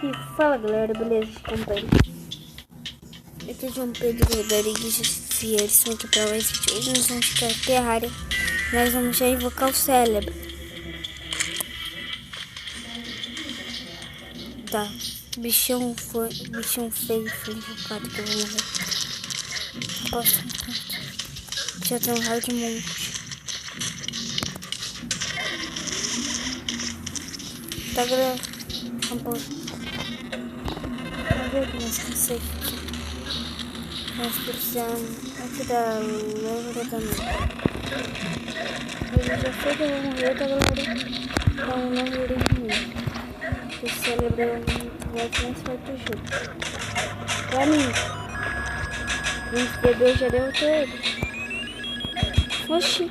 E fala galera, beleza? Acompanhe. Aqui é João Pedro Rodrigues Fierson aqui pra mais vídeo. Hoje nós vamos ficar Terraria. Nós vamos já invocar o cérebro. Tá, bichão feio foi invocado que eu vou morrer. Posso? Já tem um raio de monte. Tá galera? Vamos nós conseguimos. Nós precisamos aqui da lâmpada também. Ele já foi que eu vou morrer, tá galera? Então não morri de mim. Esse cérebro é um voto mais forte do jogo. Pra mim. 20 bebês já deu todo. Oxi.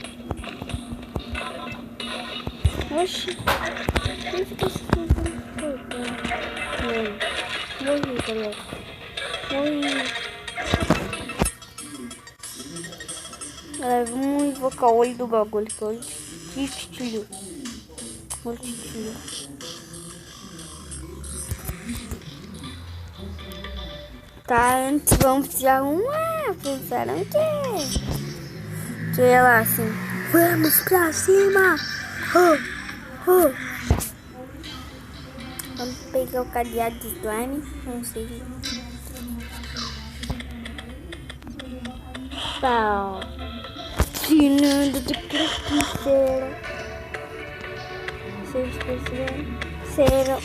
Quem fica se fazendo? Morri, galera. Galera, vamos invocar o olho do bagulho. Que é o olho de titilho. Tá, antes vamos tirar pensaram o quê? Que é lá assim. Vamos pra cima! Vamos pegar o cadeado de slime. Não sei. Tá, ó. Tirando de cera. Vocês precisam cera.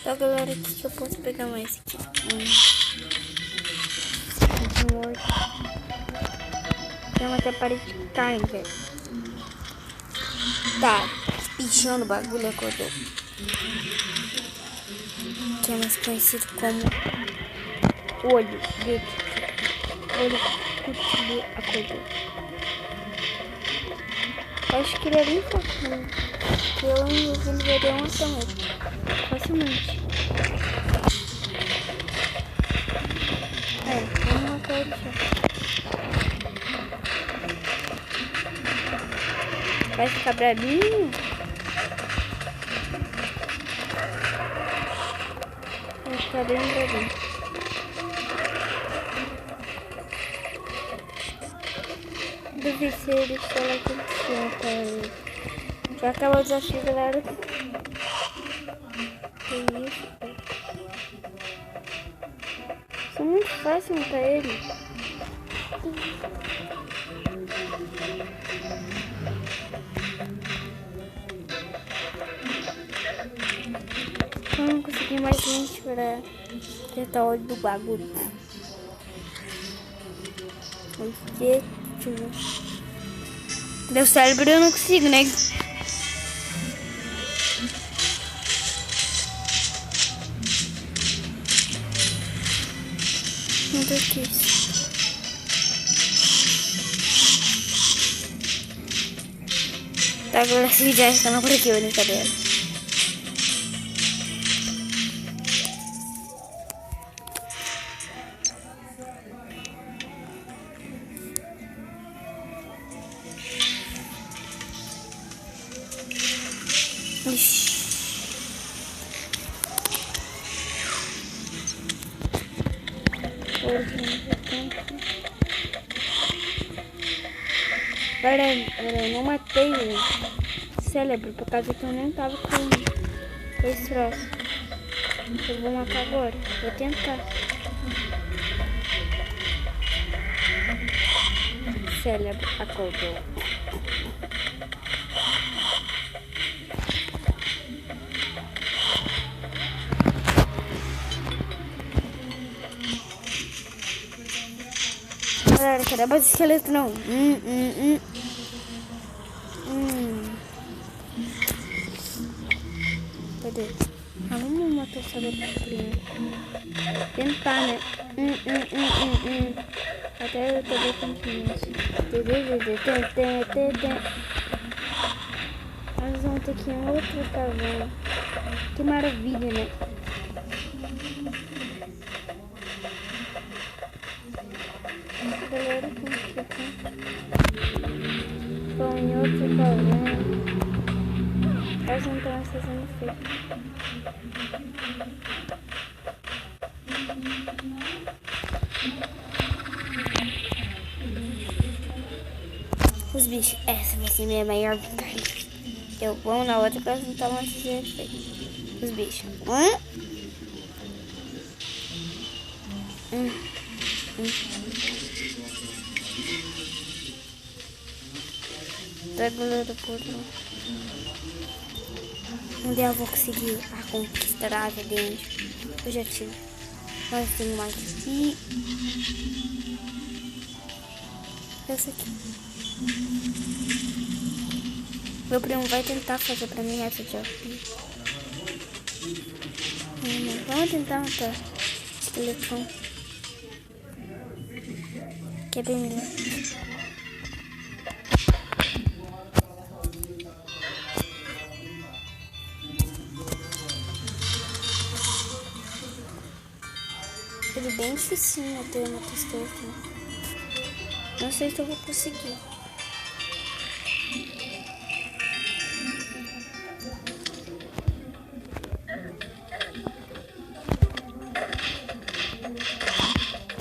Tá galera, o que eu posso pegar mais aqui? Tem uma até parede de carne, velho. Tá, pichando o bagulho acordou. Que é mais conhecido como olho de cutilho acordou. Acho que ele é bem fofinho. Eu ele vai dar uma também. Facilmente. Vamos matar ele já. Vai ficar bravinho? Vai ficar bem bravinho. Duvido se ele falar que ele já acabou o desafio, galera. Que isso, cara? Isso é muito fácil matar ele. Eu não consegui mais gente para tentar o olho do bagulho. Deu cérebro eu não consigo, né? Não tô aqui. Tá, agora esse vídeo já está por aqui, brincadeira. Ixi. Galera, eu não matei o cérebro por causa que eu nem tava com esse troço. Eu vou matar agora. Vou tentar. O cérebro acordou. Galera, cadê mais esqueleto não? Cadê? Vamos matar o cérebro primeiro. Tentar, né? Até eu tô bem tem. Nós vamos ter que ir em outra caverna. Que maravilha, né? Galera, como que tá? Tô em outra caverna. quase não estão fazendo efeito. Os bichos, essa vai ser minha maior vitória. Eu vou na outra pra não mais fazer efeito. Os bichos. Da galera por lá. Um dia eu vou conseguir a conquistar a asa dentro. Eu já tive. Mas tem mais. E essa aqui. Meu primo vai tentar fazer pra mim essa de aqui. Vamos tentar matar esqueletão. Que é bem melhor. Ele é bem dificinho até uma textura aqui. Não sei se eu vou conseguir.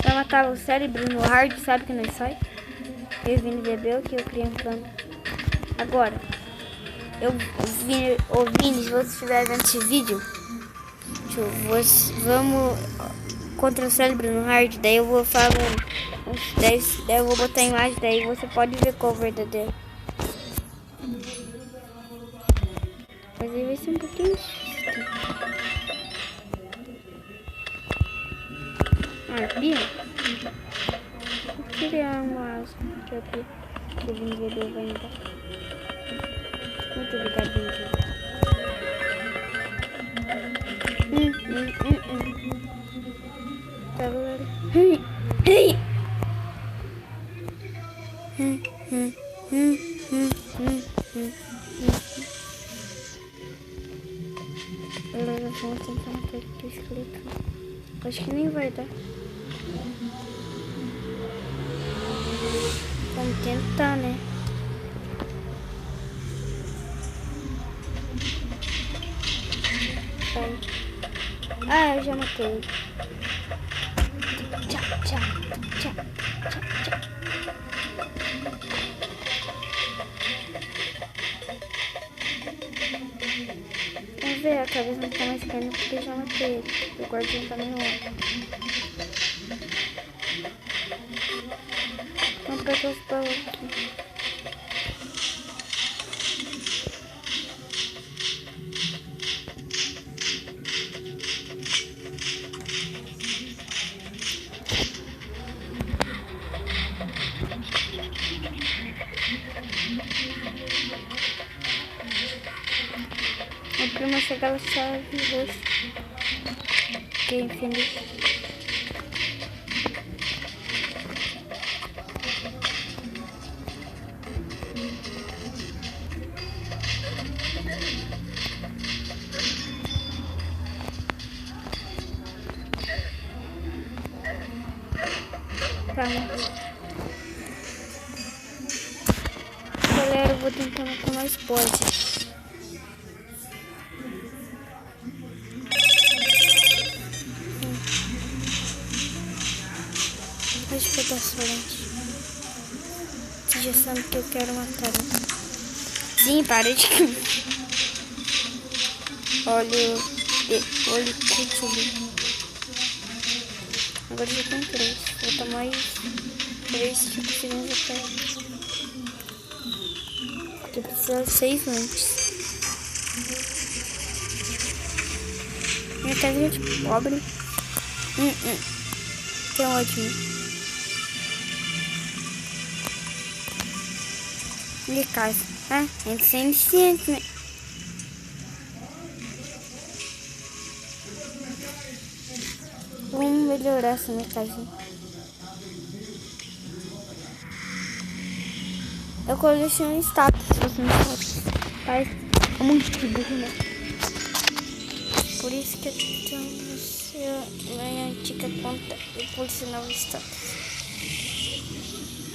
Pra matar o cérebro no hard, sabe que não sai? Eu vim beber o que eu criei um plano. Agora, Vini, se você estiver vendo esse vídeo, vamos contra o cérebro no hard, daí eu vou falar uns 10, daí eu vou botar a imagem, daí você pode ver qual é o verdadeiro. Mas aí vai ser um pouquinho difícil. Arpia? Vou criar uma asa de arpia que o vendedor vai me dar. Muito obrigado, vendedor. Tá, galera. Galera, vamos tentar matar aqui o esqueleto. Acho que nem vai dar. Vamos tentar, né? Vai. Ah, eu já matei. Tchau, tchau, tchau, tchau, tchau. Vamos ver, a cabeça não tá mais caindo porque eu já matei ele. O guardinho tá meio alto. Vamos pegar os baús aqui. A prima chega a chave roxa. Que infinito. Galera, eu vou tentar matar mais pode. Acho que eu tô frente. Você já sabe que eu quero matar. Né? Sim, para de. Olha o kit ali. Agora já tem 3. Falta mais 3 segundos até. Porque precisa de 6 antes. Minha casinha de pobre. Que é ótimo. De casa. Ah, é de 100, né? Vamos melhorar essa minha casinha. Eu coleciono status, se você não sabe. É muito burro, né? Por isso que eu tenho minha antiga conta e colecionava status.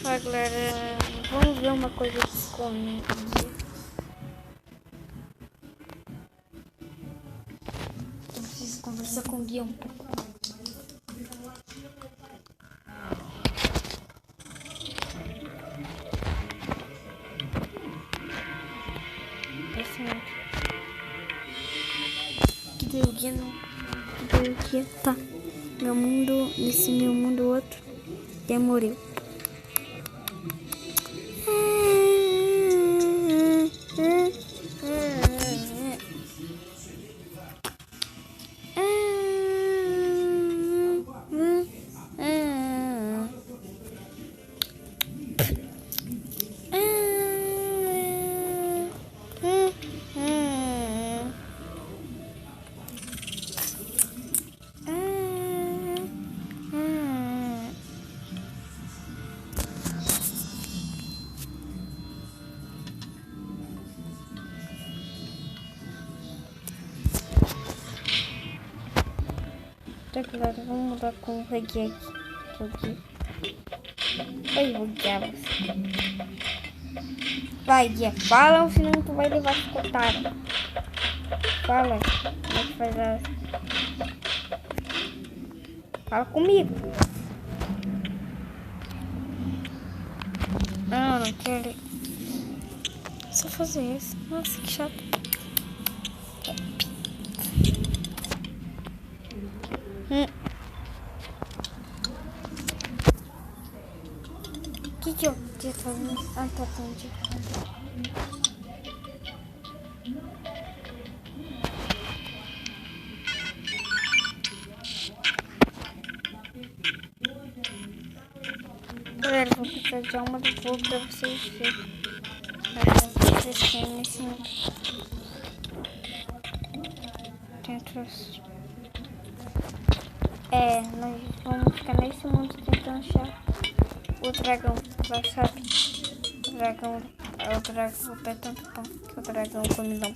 Olha, galera, vamos ver uma coisa escondida. conversa com o guião. Que deu o guia não. Que deu o guia. Tá. Meu mundo. Nesse meu mundo outro. Demorou. Agora vamos mudar com o reggae aqui. Vai buguear você. Vai, guia. Fala, senão tu vai levar escutado. Fala. Como é que faz a... Fala comigo. Não quero. Só fazer isso. Nossa, que chato. O que eu tinha fazendo? Ah, tá pronto. Galera, vou precisar de alma do fogo pra vocês verem. Vocês têm nesse mundo. Nós vamos ficar nesse mundo tentando achar o dragão, sabe? O dragão é o dragão, é tanto pão que o dragão comilão.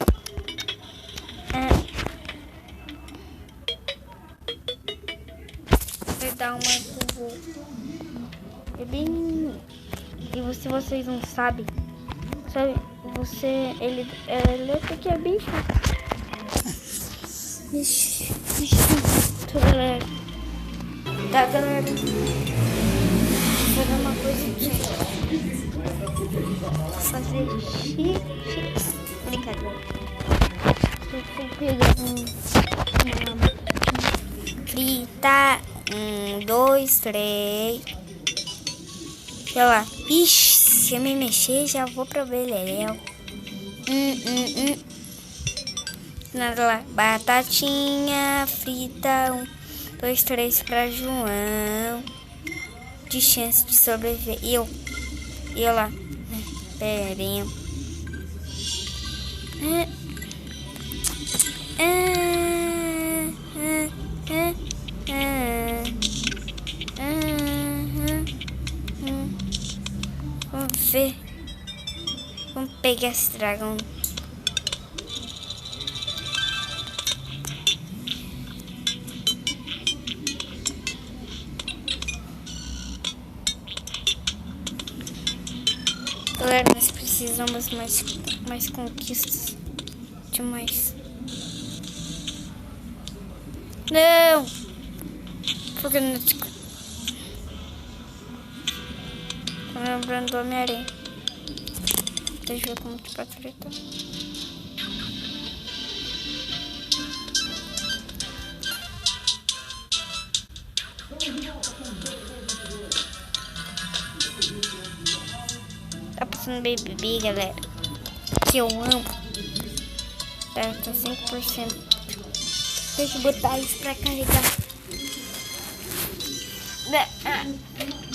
Vai dar uma é bem. E se vocês não sabem, sabe? Ele até que é bicho. Vixe, galera. Tá, galera. Vou fazer uma coisa aqui. Vou fazer chips. Brincadeira. Vou pegar frita. 1, 2, 3. Sei lá. Ixi, se eu me mexer, já vou pra beleléu. Nada lá. Batatinha frita. 1, 2, 3 pra João. De chance de sobreviver. E eu lá. Perinha. Vamos ver. Vamos pegar esse dragão. Galera, nós precisamos mais conquistas. Demais. Não! Frenético. Tô lembrando do Homem-Aranha. Deixa eu ver como que pode fritar. Tá passando BBB, galera. Que eu amo. Tá 5%. Deixa eu botar isso pra carregar.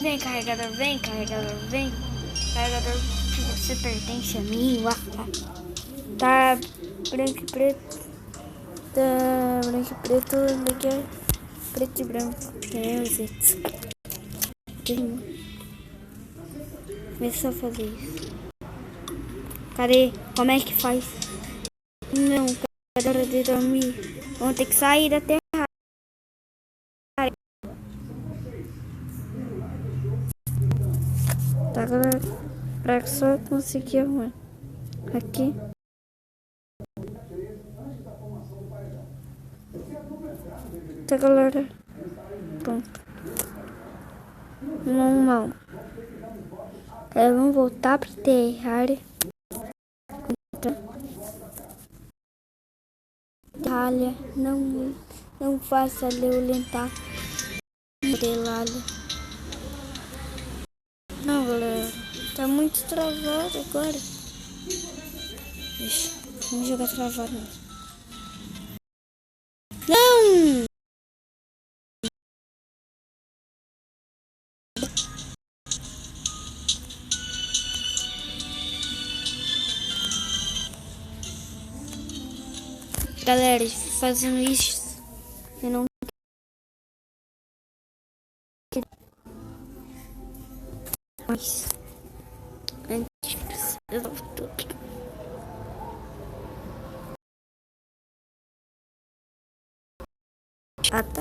Vem, carregador, vem, carregador, vem. Carregador, que você pertence a mim. Tá branco e preto. Tá branco e preto, liga. Preto e branco. Começa a fazer isso. Cadê? Como é que faz? Não, cadê a hora de dormir? Vamos ter que sair da terra. Tá, galera? Pra só conseguir arrumar. Aqui. Tá, galera? Pronto. Normal. Vamos voltar para Terraria. Terraria. Não faça violentar. Terraria. Não, galera. Tá muito travado agora. Ixi, vamos jogar travado mesmo. Não! Galera, fazendo isso, eu não mas antes eu vou tudo. Chata.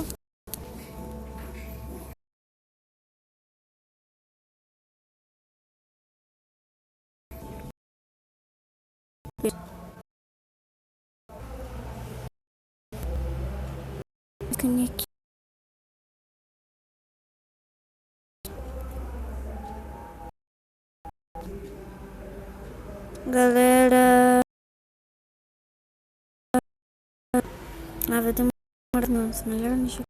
Aqui. Galera, vai demorar, nossa, melhor não jogar.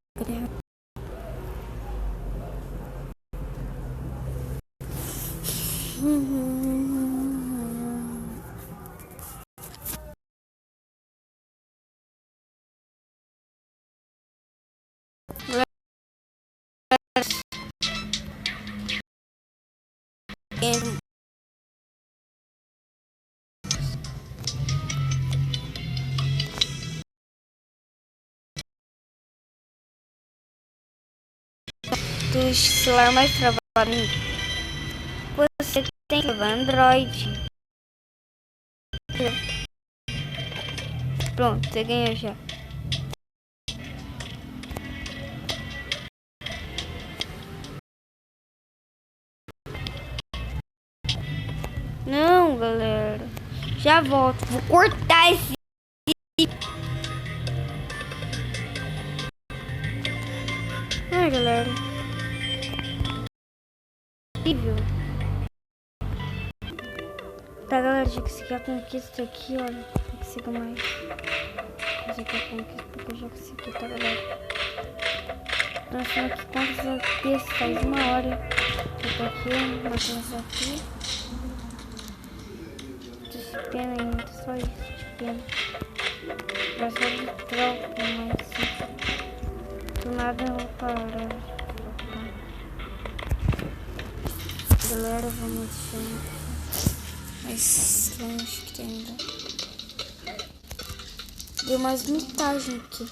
Do celular mais travado, você tem que levar Android. Pronto, você ganhou já. Não, galera. Já volto. Vou cortar esse. Ai, galera. Horrível. Tá, galera. Já consegui a conquista aqui, olha. Não consigo mais. Fazer aqui a conquista porque eu já consegui, tá, galera? Nossa, aqui quantos FPS? Faz 1 hora. Eu tô aqui, vou começar aqui. De pena ainda, só isso, de pena. Mas só de troco, mas sim. Do nada eu vou parar. Galera, vamos deixar mais longe que ainda. Deu mais metade aqui.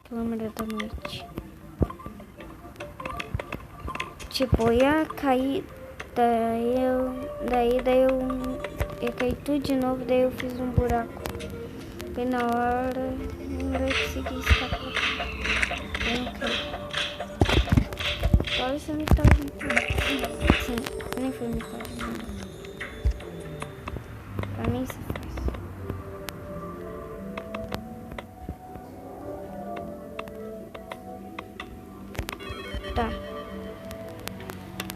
Câmera da noite. Tipo, eu ia cair. Daí eu ia cair tudo de novo. Daí eu fiz um buraco. Bem na hora. Não vai conseguir escapar. Eu não caí. Olha essa metade. Sim, nem foi metade. Pra mim se faz. Tá.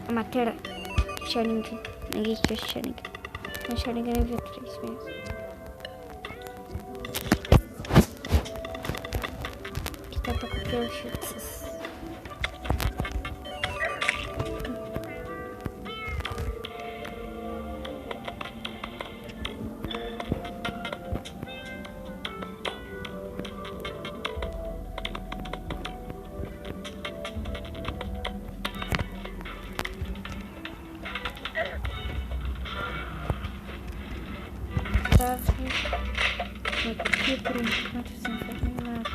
A matéria. Sharingan. Ninguém quer Sharingan. Então Sharingan é nível 3 mesmo. Aqui dá pra copiar os chutes. Aqui por enquanto sem fazer nada.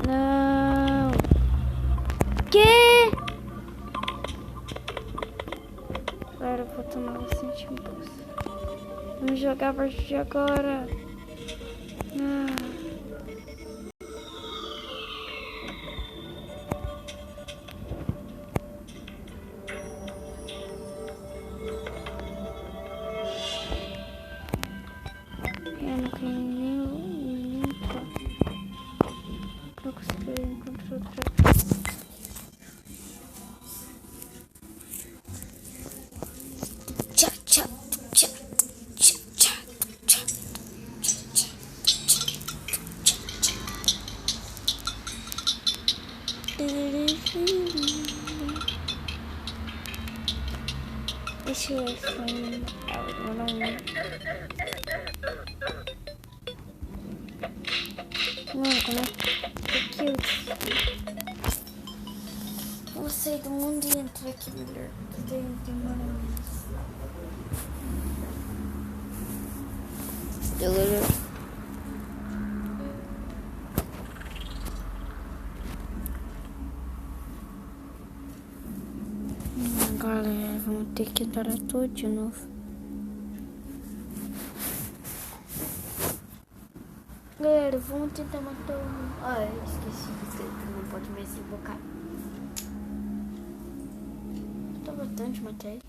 Não. Que? Agora eu vou tomar bastante impulso. Vamos jogar a partir de agora. deixa eu ver se não, como é que eu vou sair do mundo e entrar aqui melhor, que demora menos. Galera, vamos ter que entrar tudo de novo. Galera, vamos tentar matar um... Ah, eu esqueci que não pode mais invocar. Tá bastante matar ele.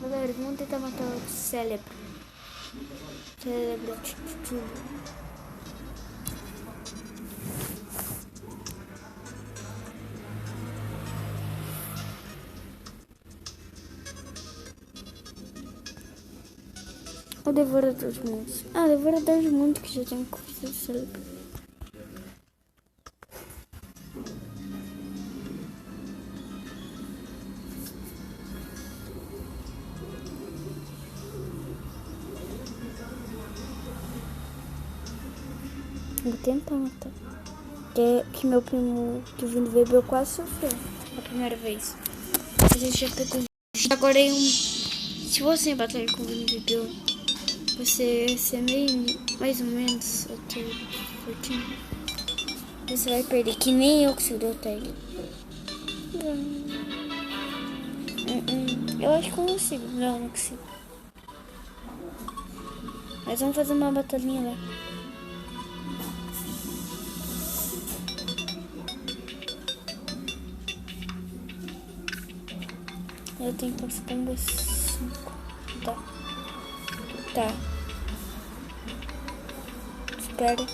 Galera, vamos tentar matar o cérebro. Cérebro de tudo. O Devorador de Mundos. Ah, Devorador de Mundos que já tem coisa de cérebro. Vou tentar matar. Que meu primo que vindo bebeu quase sofreu a primeira vez. A gente já pegou. Agora é um. Se você batalhar com o Vini bebeu, você ser meio mais ou menos até fortinho. Você vai perder, que nem eu que se derrotar ele. Eu acho que eu consigo. Não consigo. Mas vamos fazer uma batalhinha lá. Eu tenho que passar com 5. Tá. Espera.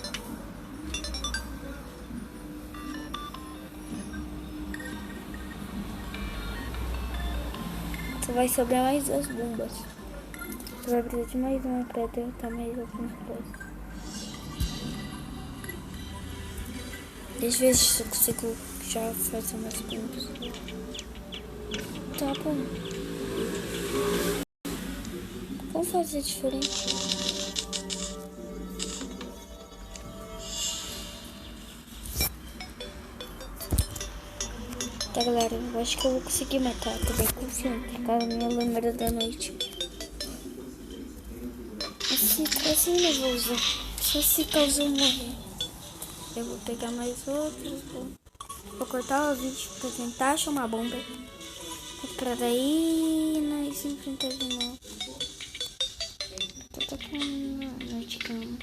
Só vai sobrar mais as bombas. Você vai precisar de mais uma pra derrotar mais algumas coisas. Deixa eu ver se eu consigo já fazer umas bombas. Tá bom. Vamos fazer diferente. Tá, galera, eu acho que eu vou conseguir matar. Tô bem confiante, por causa da minha lâmpada da noite. Assim eu vou usar. Só se causou morrer. Eu vou pegar mais outros. Vou cortar o vídeo pra tentar achar uma bomba. Pra daí nós enfrentar de novo. Tô com a noite calma.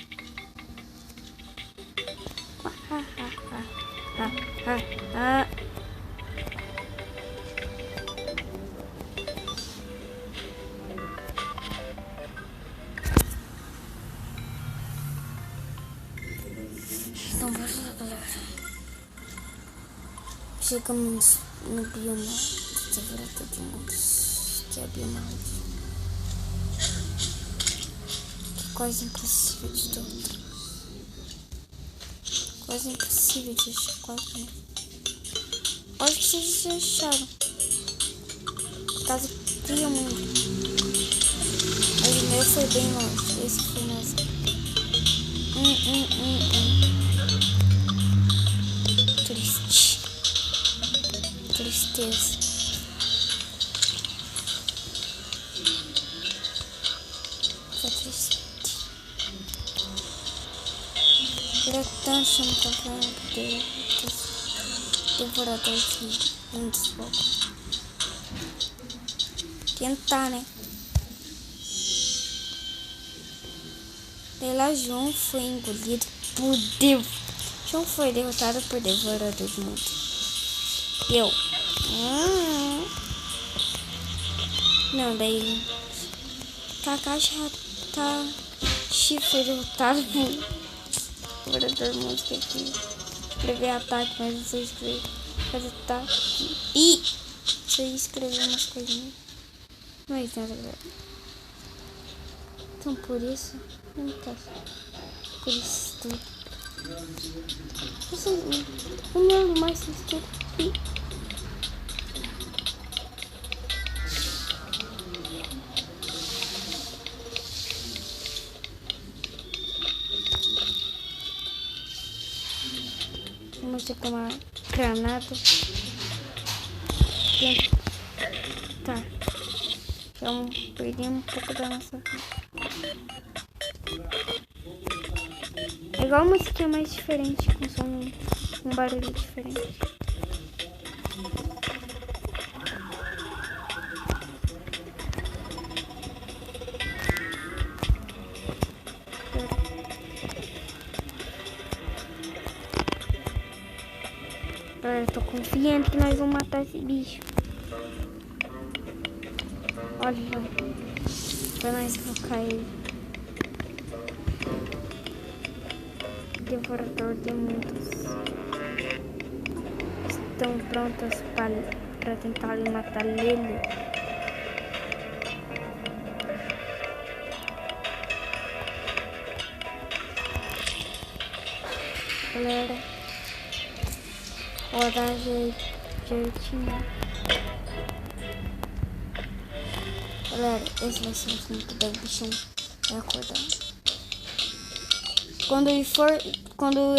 Então bora lá, galera. Chegamos no bioma Devorador de Mundos, que é a bioma que é quase impossível de derrotar. Quase impossível de achar, quase mesmo. Acho que vocês já acharam. Por causa que eu mundo. Mas o meu foi bem longe. Esse foi mais. Triste. Tristeza. Tá triste. Queria tanto se me encontrar no poder dos devoradores de mundos pouco. Tentar, né? Pela João foi engolido por Deus. João foi derrotado por Devorador de Mundos. Eu. Não, daí. Kakashi foi derrotado por Devorador de Mundos. Que aqui escrever ataque, mas você escreve fazer ataque. E você escreveu umas coisinhas. Mas nada, galera. Então por isso. Não tá. Por isso tudo. O meu mais assistido. Vamos ter que tomar granada. Tá. Já perdi um pouco da nossa vida. É igual uma musiquinha mais diferente, com som, um barulho diferente. Galera, eu tô confiante que nós vamos matar esse bicho. Olha lá. Pra nós focar ele. Devorador de mundos. Estão prontas para tentar matar ele. Galera, vou dar jeitinho. Galera, esse vai ser o assunto do bichão. Vai acordar. Quando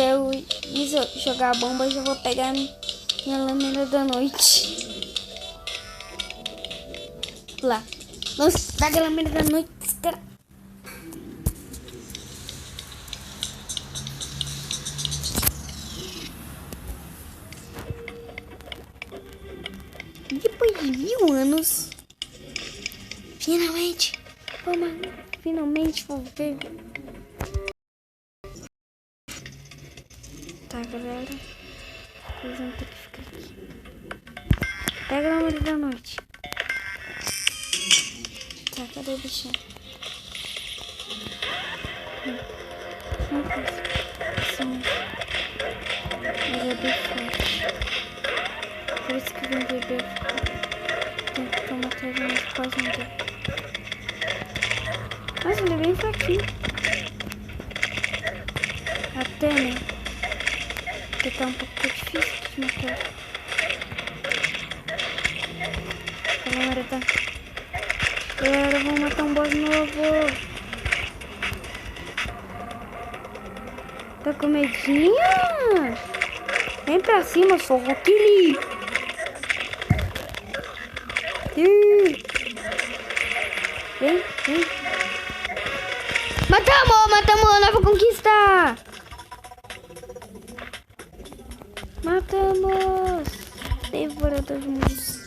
eu ir jogar a bomba, eu já vou pegar minha lâmina da noite. Lá. Nossa, pega a lâmina da noite, cara. Depois de 1000 anos, finalmente vou ver. Tá, galera. Vocês vão ter que ficar aqui. Pega a lâmina da noite. Tá, cadê o bichinho? Não posso. Assim. Mas é bem forte. Por isso que eu vim beber. Tem que tomar até mais quase um dia. Nossa, ele é bem fraquinho. Até, né? Porque tá um pouco difícil de matar. Galera, vamos matar um boss novo. Tá com medinho? Vem pra cima, sou Rock Lee. Vem. Matamos a nova conquista. Matamos! Devorador de mundos.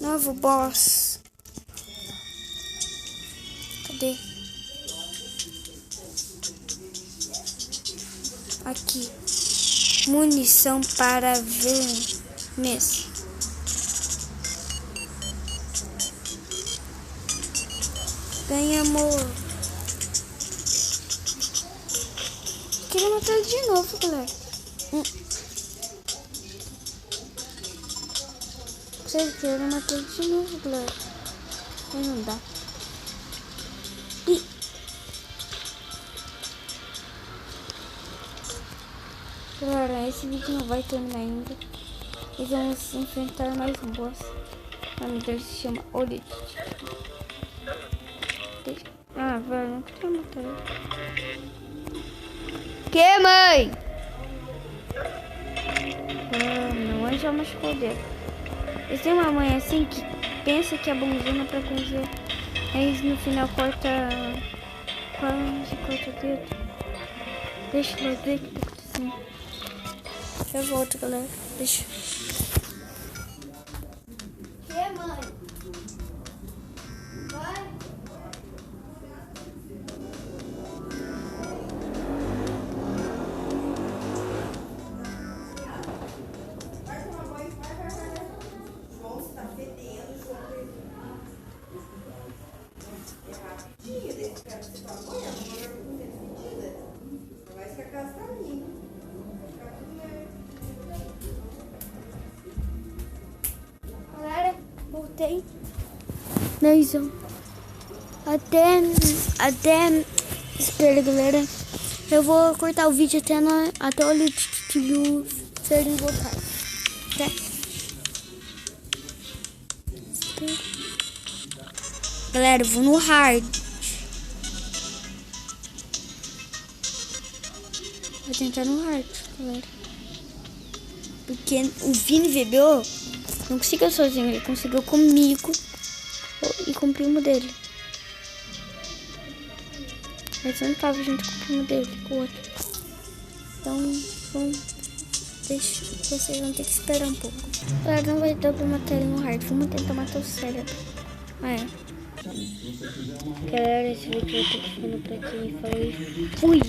Novo boss. Cadê? Aqui. Munição para vermes. Ganhamos. Queria matar ele de novo, galera. Vocês querem matar ele de novo, galera. Mas não dá. Galera, esse vídeo não vai terminar ainda. E vamos enfrentar mais um boss. O nome dele se chama Olite. Ah, velho, não queria matar ele. Que, mãe? Não, mãe já machucou o dedo. Eles têm uma mãe assim que pensa que é bonzinha pra cozer. Aí no final corta. Quase corta o dedo. Deixa eu ver o que tá acontecendo. Já volto, galera. Deixa. Que, mãe? Vai. Galera, voltei. Nós vamos até Espera, galera. Eu vou cortar o vídeo até o Litilho serem voltar. Certo? Galera, eu vou no hard. Vou tentar no hard, galera. Porque o Vini VBO não conseguiu sozinho, ele conseguiu comigo e com o primo dele. Mas eu não tava junto com o primo dele, com o outro. Então, vocês vão ter que esperar um pouco. Galera, não vai dar pra matar ele no hard. Vamos tentar matar o cérebro. Galera, esse vídeo vai ter que ficar por aqui. Falei, fui!